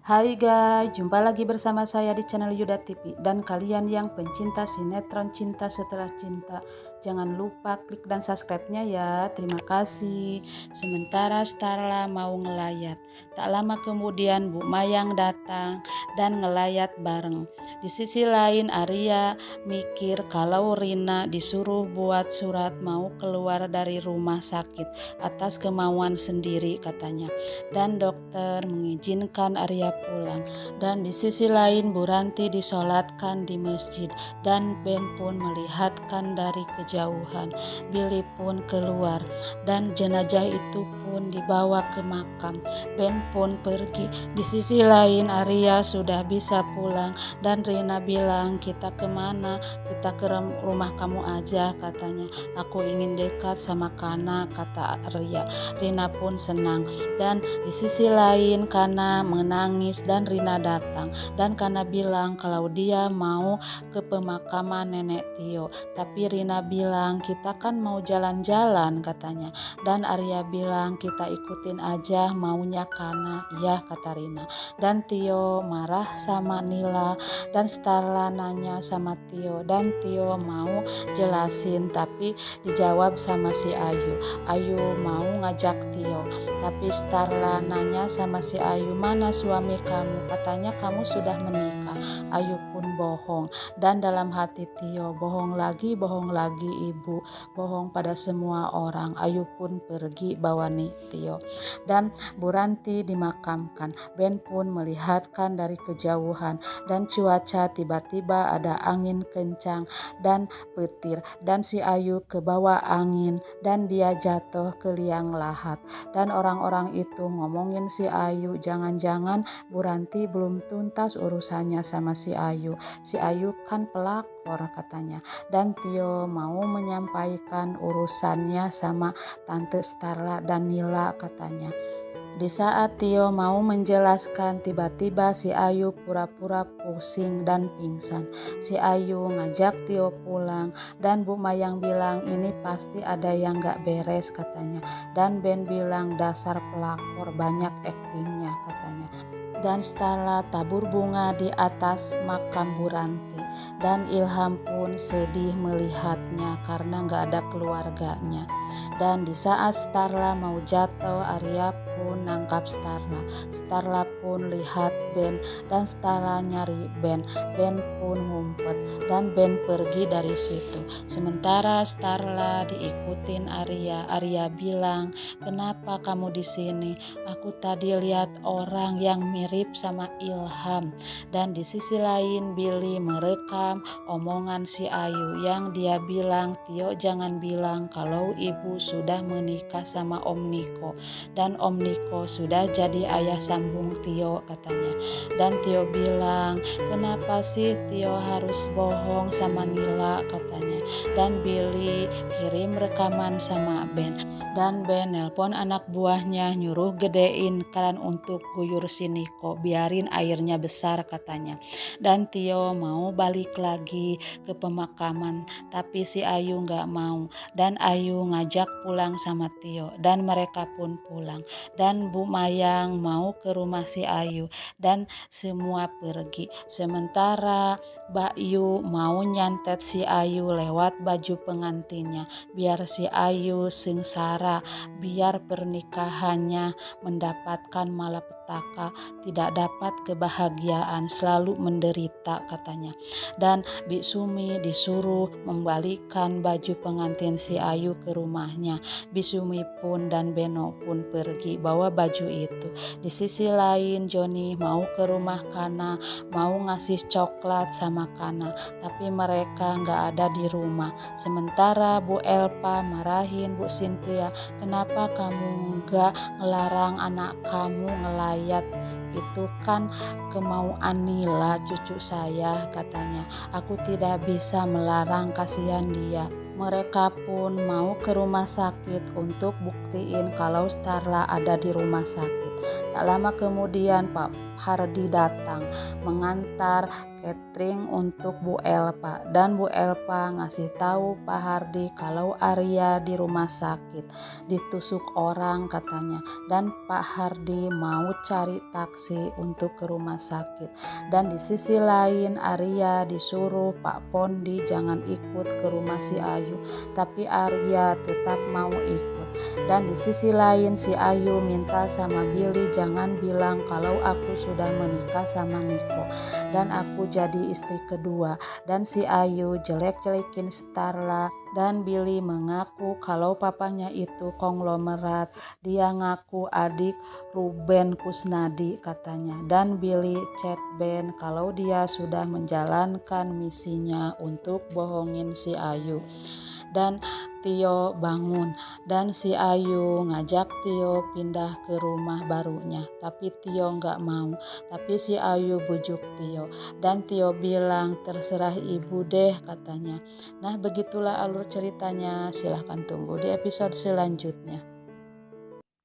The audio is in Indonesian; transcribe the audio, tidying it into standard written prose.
Hai guys, jumpa lagi bersama saya di channel Yuda TV. Dan kalian yang pencinta sinetron Cinta Setelah Cinta, jangan lupa klik dan subscribe-nya ya. Terima kasih. Sementara Starla mau ngelayat, tak lama kemudian Bu Mayang datang dan ngelayat bareng. Di sisi lain Arya mikir kalau Rina disuruh buat surat mau keluar dari rumah sakit atas kemauan sendiri katanya. Dan dokter mengizinkan Arya pulang. Dan di sisi lain Bu Ranti disolatkan di masjid dan Ben pun melihatkan dari kejauhan. Billy pun keluar dan jenazah itu pun dibawa ke makam. Ben pun pergi. Di sisi lain Arya sudah bisa pulang dan Rina bilang, kita kemana? Kita ke rumah kamu aja katanya. Aku ingin dekat sama Kana, kata Arya. Rina pun senang. Dan di sisi lain Kana menangis dan Rina datang. Dan Kana bilang kalau dia mau ke pemakaman nenek Tio. Tapi Rina bilang kita kan mau jalan-jalan katanya. Dan Arya bilang kita ikutin aja maunya Kana. Iya kata Rina. Dan Tio marah sama Nila. Dan Starla nanya sama Tio. Dan Tio mau jelasin tapi dijawab sama si Ayu. Ayu mau ngajak Tio. Tapi Starla nanya sama si Ayu, mana suami kamu? Katanya kamu sudah menikah. Ayu pun bohong. Dan dalam hati Tio, bohong lagi ibu. Bohong pada semua orang. Ayu pun pergi bawa nih Tio. Dan Bu Ranti dimakamkan. Ben pun melihatkan dari kejauhan. Dan cuaca tiba-tiba ada angin kencang dan petir. Dan si Ayu ke bawah angin dan dia jatuh ke liang lahat. Dan orang-orang itu ngomongin si Ayu, jangan-jangan Bu Ranti belum tuntas urusannya sama si Ayu. Si Ayu kan pelakor katanya. Dan Tio mau menyampaikan urusannya sama Tante Starla dan Nila katanya. Di saat Tio mau menjelaskan, tiba-tiba si Ayu pura-pura pusing dan pingsan. Si Ayu ngajak Tio pulang dan Bu Mayang bilang ini pasti ada yang gak beres katanya. Dan Ben bilang dasar pelakor banyak aktingnya katanya. Dan Starla tabur bunga di atas makam Bu Ranti. Dan Ilham pun sedih melihatnya karena gak ada keluarganya. Dan di saat Starla mau jatuh, Arya pun nangkap Starla. Starla pun lihat Ben dan Starla nyari Ben. Ben pun ngumpet dan Ben pergi dari situ. Sementara Starla diikutin Arya. Arya bilang, kenapa kamu di sini? Aku tadi lihat orang yang mirip sama Ilham. Dan di sisi lain Billy merekam omongan si Ayu yang dia bilang, Tio jangan bilang kalau ibu sudah menikah sama Om Niko dan Om Niko sudah jadi ayah sambung Tio katanya. Dan Tio bilang, kenapa sih Tio harus bohong sama Nila katanya. Dan Billy kirim rekaman sama Ben. Dan Ben nelpon anak buahnya nyuruh gedein keran untuk guyur si Niko, biarin airnya besar katanya. Dan Tio mau balik lagi ke pemakaman tapi si Ayu gak mau. Dan Ayu ngajak pulang sama Tio dan mereka pun pulang. Dan Bu Mayang mau ke rumah si Ayu dan semua pergi. Sementara Mbak Yu mau nyantet si Ayu lewat baju pengantinnya biar si Ayu sengsara, biar pernikahannya mendapatkan malapetaka, tidak dapat kebahagiaan, selalu menderita katanya. Dan Bik Sumi disuruh membalikkan baju pengantin si Ayu ke rumahnya. Bisumi pun dan Beno pun pergi bawa baju itu. Di sisi lain Joni mau ke rumah Kana, mau ngasih coklat sama Kana, tapi mereka nggak ada di rumah. Sementara Bu Elpa marahin Bu Cynthia, kenapa kamu nggak ngelarang anak kamu ngelayat? Itu kan kemauan Nila cucu saya katanya. Aku tidak bisa melarang, kasihan dia. Mereka pun mau ke rumah sakit untuk buktiin kalau Starla ada di rumah sakit. Tak lama kemudian Pak Hardi datang mengantar catering untuk Bu Elpa, dan Bu Elpa ngasih tahu Pak Hardi kalau Arya di rumah sakit ditusuk orang katanya, dan Pak Hardi mau cari taksi untuk ke rumah sakit. Dan di sisi lain Arya disuruh Pak Pondi jangan ikut ke rumah si Ayu, tapi Arya tetap mau ikut. Dan di sisi lain si Ayu minta sama Billy jangan bilang kalau aku sudah menikah sama Niko dan aku jadi istri kedua. Dan si Ayu jelek-jelekin Starla, dan Billy mengaku kalau papanya itu konglomerat. Dia ngaku adik Ruben Kusnadi katanya, dan Billy chat Ben kalau dia sudah menjalankan misinya untuk bohongin si Ayu. Dan Tio bangun, dan si Ayu ngajak Tio pindah ke rumah barunya, tapi Tio nggak mau. Tapi si Ayu bujuk Tio, dan Tio bilang terserah ibu deh katanya. Nah begitulah alur ceritanya, silahkan tunggu di episode selanjutnya.